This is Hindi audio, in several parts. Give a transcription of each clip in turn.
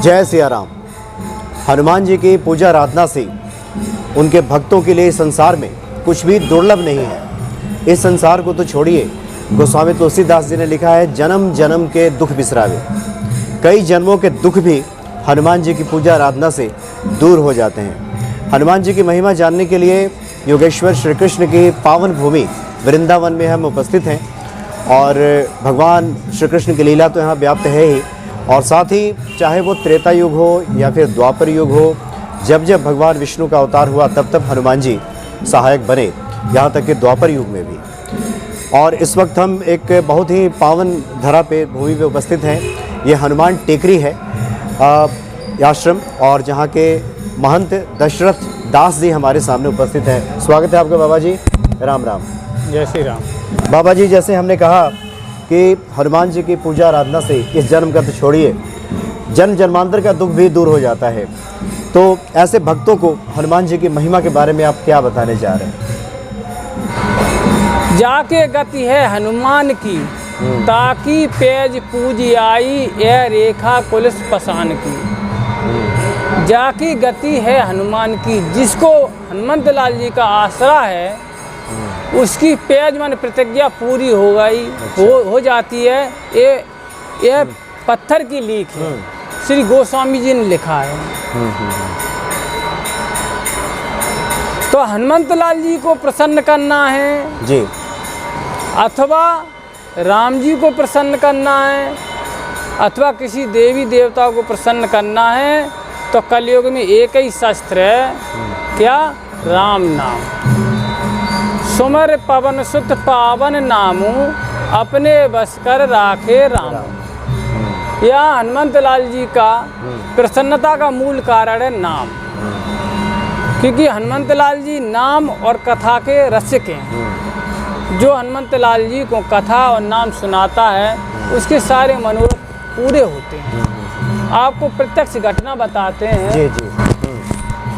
जय सिया राम। हनुमान जी की पूजा आराधना से उनके भक्तों के लिए संसार में कुछ भी दुर्लभ नहीं है। इस संसार को तो छोड़िए, गोस्वामी तुलसीदास जी ने लिखा है, जन्म जन्म के दुख बिसरावे। कई जन्मों के दुख भी हनुमान जी की पूजा आराधना से दूर हो जाते हैं। हनुमान जी की महिमा जानने के लिए योगेश्वर श्री कृष्ण की पावन भूमि वृंदावन में हम उपस्थित हैं और भगवान श्री कृष्ण की लीला तो यहाँ व्याप्त है ही, और साथ ही चाहे वो त्रेता युग हो या फिर द्वापर युग हो, जब जब भगवान विष्णु का अवतार हुआ तब तब हनुमान जी सहायक बने, यहाँ तक कि द्वापर युग में भी। और इस वक्त हम एक बहुत ही पावन धरा पे भूमि पे उपस्थित हैं। ये हनुमान टेकरी है आश्रम, और जहाँ के महंत दशरथ दास जी हमारे सामने उपस्थित हैं। स्वागत है आपका बाबा जी। राम राम। जय श्री राम। बाबा जी, जैसे हमने कहा कि हनुमान जी की पूजा आराधना से इस जन्म का तो छोड़िए, जन्म जन्मांतर का दुख भी दूर हो जाता है। तो ऐसे भक्तों को हनुमान जी की महिमा के बारे में आप क्या बताने जा रहे हैं? जाके गति है हनुमान की, ताकि पेज पूजी आई यह रेखा कुलिस पसान की। जाकी गति है हनुमान की, जिसको हनुमंत लाल जी का आसरा है उसकी पेज मन प्रतिज्ञा पूरी हो गई, हो जाती है। ये पत्थर की लीक है, श्री गोस्वामी जी ने लिखा है। तो हनुमंत लाल जी को प्रसन्न करना है जी, अथवा राम जी को प्रसन्न करना है, अथवा किसी देवी देवता को प्रसन्न करना है, तो कलयुग में एक ही शस्त्र है, क्या? राम नाम। सुमर पवन सुत पावन नामू, अपने बस कर राखे राम। यह हनुमंत लाल जी का प्रसन्नता का मूल कारण है नाम, क्योंकि हनुमंत लाल जी नाम और कथा के रसिक हैं। जो हनुमंत लाल जी को कथा और नाम सुनाता है उसके सारे मनोरथ पूरे होते हैं। आपको प्रत्यक्ष घटना बताते हैं। जी जी।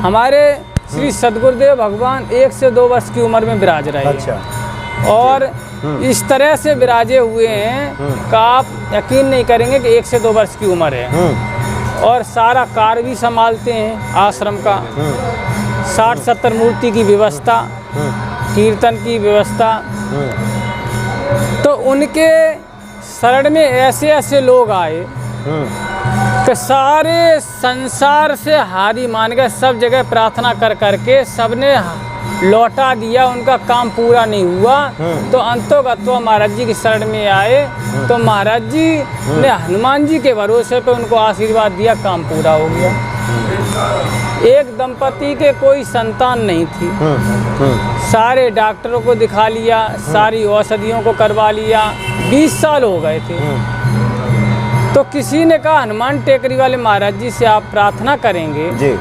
हमारे श्री सदगुरुदेव भगवान 1 से 2 वर्ष की उम्र में विराज रहे। अच्छा। और इस तरह से विराजे हुए हैं कि आप यकीन नहीं करेंगे कि 1 से 2 वर्ष की उम्र है। और सारा कार्य भी संभालते हैं आश्रम का, 60-70 मूर्ति की व्यवस्था, कीर्तन की व्यवस्था। तो उनके शरण में ऐसे ऐसे लोग आए कि सारे संसार से हारी मान गए। सब जगह प्रार्थना कर करके सबने लौटा दिया, उनका काम पूरा नहीं हुआ। तो अंतोगत्वा महाराज जी की शरण में आए, तो महाराज जी ने हनुमान जी के भरोसे पे उनको आशीर्वाद दिया, काम पूरा हो गया। एक दंपति के कोई संतान नहीं थी, सारे डॉक्टरों को दिखा लिया, सारी औषधियों को करवा लिया, 20 साल हो गए थे। तो किसी ने कहा हनुमान टेकरी वाले महाराज जी से आप प्रार्थना करेंगे जी,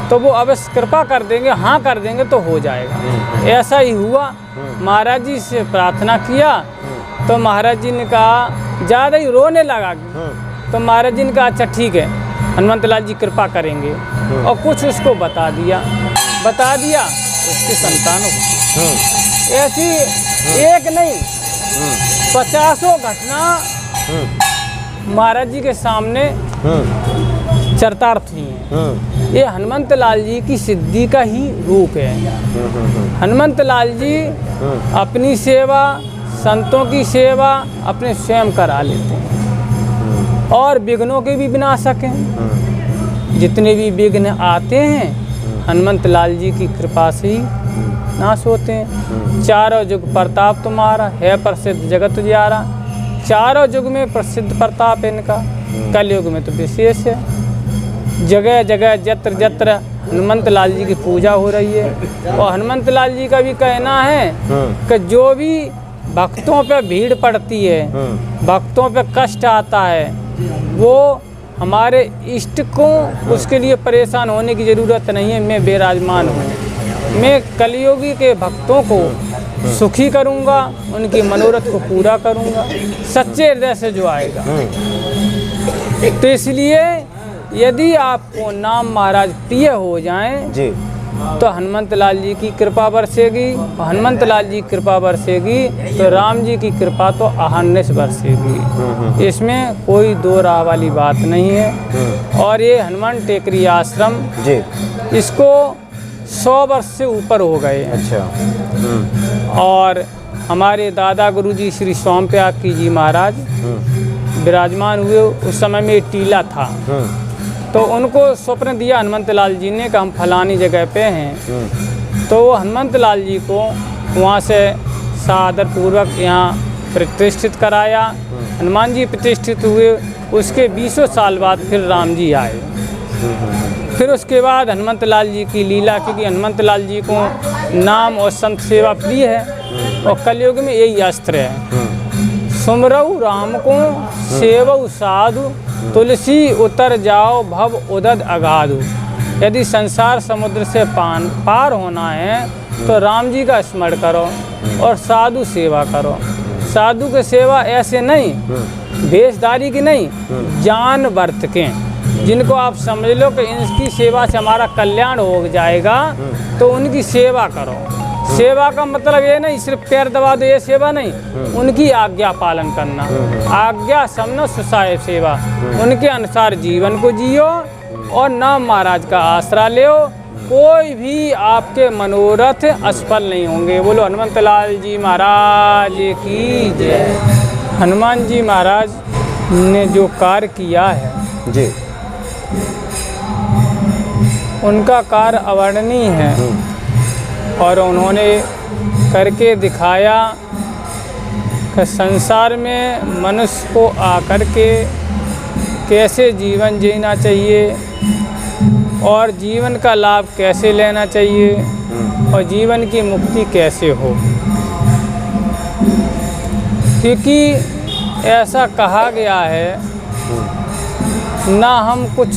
तो वो अवश्य कृपा कर देंगे, हाँ कर देंगे तो हो जाएगा। ऐसा ही हुआ। महाराज जी से प्रार्थना किया तो महाराज जी ने कहा, ज़्यादा ही रोने लगा। तो महाराज जी ने कहा अच्छा ठीक है, हनुमंत लाल जी कृपा करेंगे। और कुछ उसको बता दिया, उसकी संतान हो। ऐसी एक नहीं 50 घटना महाराज जी के सामने चरितार्थ हुई हैं। ये हनुमंत लाल जी की सिद्धि का ही रूप है। हनुमंत लाल जी अपनी सेवा, संतों की सेवा अपने स्वयं करा लेते हैं, और विघ्नों के भी विनाशक हैं। जितने भी विघ्न आते हैं हनुमंत लाल जी की कृपा से ही नाश होते हैं। चारों युग प्रताप तुम्हारा है, प्रसिद्ध जगत उजियारा। चारों युग में प्रसिद्ध प्रताप इनका, कलयुग में तो विशेष है। जगह जगह जत्र जत्र हनुमंत लाल जी की पूजा हो रही है। और हनुमंत लाल जी का भी कहना है कि जो भी भक्तों पे भीड़ पड़ती है, भक्तों पे कष्ट आता है, वो हमारे इष्ट को उसके लिए परेशान होने की ज़रूरत नहीं है। मैं विराजमान हूँ, मैं कलियुगी के भक्तों को सुखी करूँगा, उनकी मनोरथ को पूरा करूँगा, सच्चे हृदय से जो आएगा। तो इसलिए यदि आपको नाम महाराज प्रिय हो जाएं जी, तो हनुमंत लाल जी की कृपा बरसेगी, और हनुमंत लाल जी की कृपा बरसेगी तो राम जी की कृपा तो अहर्निश बरसेगी। इसमें कोई दो राह वाली बात नहीं है। और ये हनुमान टेकरी आश्रम जी, इसको 100 वर्ष से ऊपर हो गए हैं। अच्छा। और हमारे दादा गुरुजी श्री स्वामी त्यागी जी महाराज विराजमान हुए, उस समय में टीला था, तो उनको स्वप्न दिया हनुमंत लाल जी ने कि हम फलानी जगह पे हैं। तो वो हनुमंत लाल जी को वहाँ से सादर पूर्वक यहाँ प्रतिष्ठित कराया। हनुमान जी प्रतिष्ठित हुए, उसके 20 साल बाद फिर राम जी आए। फिर उसके बाद हनुमंत लाल जी की लीला, क्योंकि हनुमंत लाल जी को नाम और संत सेवा प्रिय है, और कलयुग में यही अस्त्र है, सुमरऊ राम को सेवऊ साधु, तुलसी उतर जाओ भव उदद अगाधु। यदि संसार समुद्र से पार होना है तो राम जी का स्मरण करो और साधु सेवा करो। साधु की सेवा ऐसे नहीं, भेषधारी की नहीं, जान वर्त के, जिनको आप समझ लो कि इनकी सेवा से हमारा कल्याण हो जाएगा, तो उनकी सेवा करो। सेवा का मतलब ये नहीं सिर्फ पैर दबा दो, ये सेवा नहीं, उनकी आज्ञा पालन करना। आज्ञा समनो सुसाय सेवा, उनके अनुसार जीवन को जियो और नाम महाराज का आसरा लो। कोई भी आपके मनोरथ असफल नहीं होंगे। बोलो हनुमंत लाल जी महाराज की जय। हनुमान जी महाराज ने जो कार्य किया है जी, उनका कार्य अवर्णनीय है, और उन्होंने करके दिखाया कि संसार में मनुष्य को आकर के कैसे जीवन जीना चाहिए और जीवन का लाभ कैसे लेना चाहिए और जीवन की मुक्ति कैसे हो। क्योंकि ऐसा कहा गया है, ना हम कुछ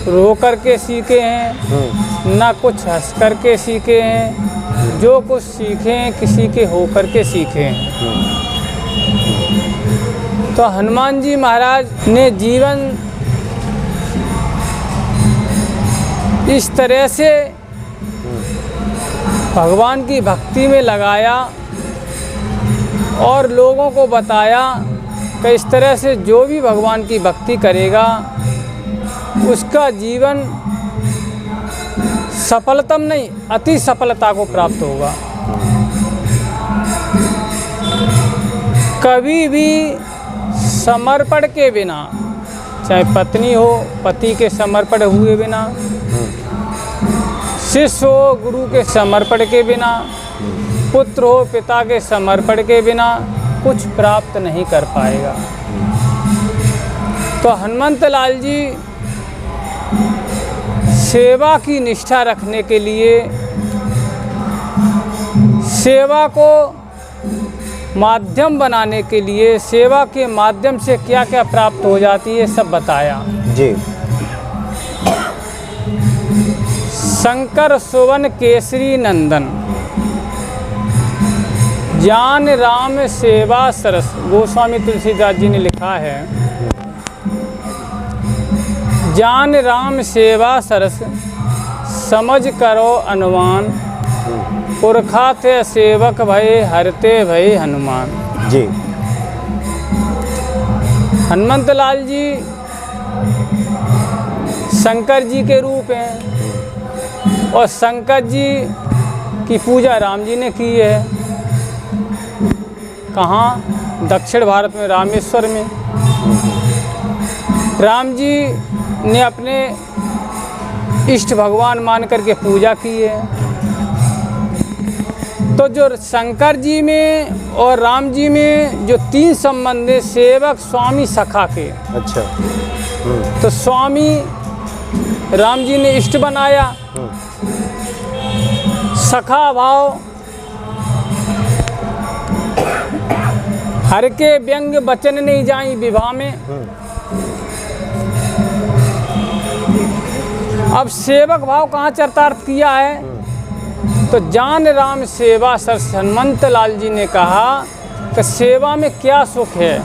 रो कर के सीखे हैं, ना कुछ हंस कर के सीखे हैं, जो कुछ सीखे हैं किसी के हो कर के सीखे हैं। तो हनुमान जी महाराज ने जीवन इस तरह से भगवान की भक्ति में लगाया और लोगों को बताया कि इस तरह से जो भी भगवान की भक्ति करेगा उसका जीवन सफलतम नहीं, अति सफलता को प्राप्त होगा। कभी भी समर्पण के बिना, चाहे पत्नी हो पति के समर्पण हुए बिना, शिष्य हो गुरु के समर्पण के बिना, पुत्र हो पिता के समर्पण के बिना कुछ प्राप्त नहीं कर पाएगा। तो हनुमंत लाल जी सेवा की निष्ठा रखने के लिए, सेवा को माध्यम बनाने के लिए, सेवा के माध्यम से क्या क्या प्राप्त हो जाती है सब बताया जी। शंकर सुवन केसरी नंदन, जान राम सेवा सरस। गोस्वामी तुलसीदास जी ने लिखा है, जान राम सेवा सरस, समझ करो अनुमान, पुरखा थे सेवक भय हरते भय हनुमान। जी। हनुमंत लाल जी शंकर जी के रूप हैं और शंकर जी की पूजा राम जी ने की है। कहाँ? दक्षिण भारत में रामेश्वर में। राम जी ने अपने इष्ट भगवान मान करके पूजा की है। तो जो शंकर जी में और राम जी में जो तीन संबंध है, सेवक स्वामी सखा के। अच्छा। तो स्वामी राम जी ने इष्ट बनाया, सखा भाव हर के व्यंग बचन नहीं जाई विवाह में। अब सेवक भाव कहाँ चरितार्थ किया है? तो जान राम सेवा सर हनुमंत लाल जी ने कहा कि सेवा में क्या सुख है।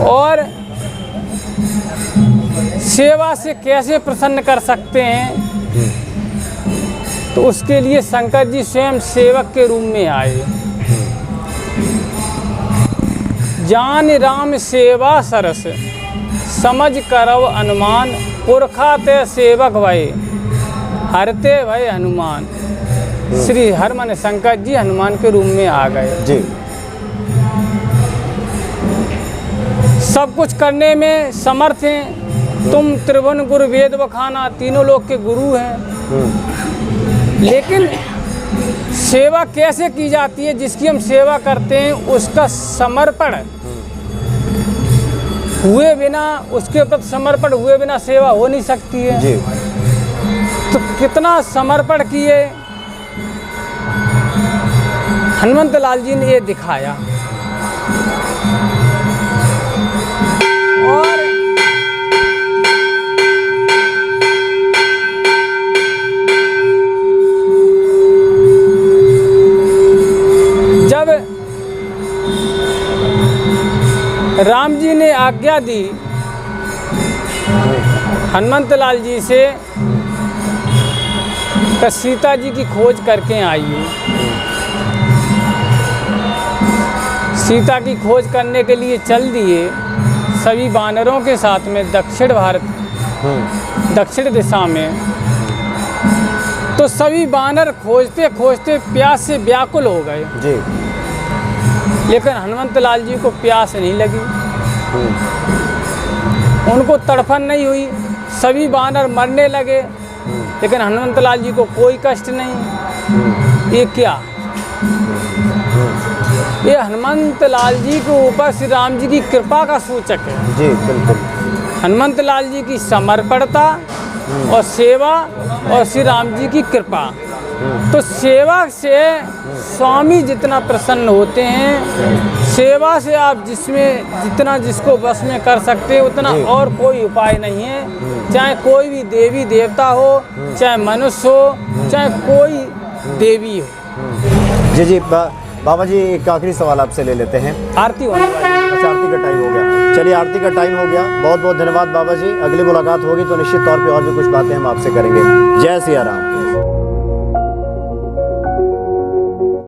और सेवा से कैसे प्रसन्न कर सकते हैं, तो उसके लिए शंकर जी स्वयं सेवक के रूप में आए। जान राम सेवा सरस, समझ करव अनुमान, पुरखा ते सेवक भय, हरते भय हनुमान। श्री हरमन शंकर जी हनुमान के रूप में आ गए जी। सब कुछ करने में समर्थ हैं। तुम त्रिभुवन गुरु वेद बखाना, तीनों लोक के गुरु हैं। लेकिन सेवा कैसे की जाती है, जिसकी हम सेवा करते हैं उसका समर्पण हुए बिना, उसके प्रति समर्पण हुए बिना सेवा हो नहीं सकती है जी। तो कितना समर्पण किए, हनुमंत लाल जी ने ये दिखाया। और जब राम जी ने आज्ञा दी हनुमंत लाल जी से कि सीता जी की खोज करके आइए, सीता की खोज करने के लिए चल दिए सभी वानरों के साथ में दक्षिण भारत, दक्षिण दिशा में। तो सभी वानर खोजते खोजते प्यास से व्याकुल हो गए जी। लेकिन हनुमंत लाल जी को प्यास नहीं लगी, उनको तड़फन नहीं हुई। सभी वानर मरने लगे लेकिन हनुमंत लाल जी को कोई कष्ट नहीं। ये क्या, ये हनुमंत लाल जी के ऊपर श्री राम जी की कृपा का सूचक है जी। बिल्कुल। हनुमंत लाल जी की समर्पणता और सेवा और श्री राम जी की कृपा। तो सेवा से स्वामी जितना प्रसन्न होते हैं, सेवा से आप जिसमें जितना जिसको बस में कर सकते हैं उतना और कोई उपाय नहीं है। चाहे कोई भी देवी देवता हो, चाहे मनुष्य हो, चाहे कोई देवी हो। जी। बाबा जी एक आखिरी सवाल आपसे ले लेते हैं। आरती होने वाली है। अच्छा, आरती का टाइम हो गया। चलिए, आरती का टाइम हो गया। बहुत बहुत धन्यवाद बाबा जी। अगली मुलाकात होगी तो निश्चित तौर पे और भी कुछ बातें हम आपसे करेंगे। जय सिया राम।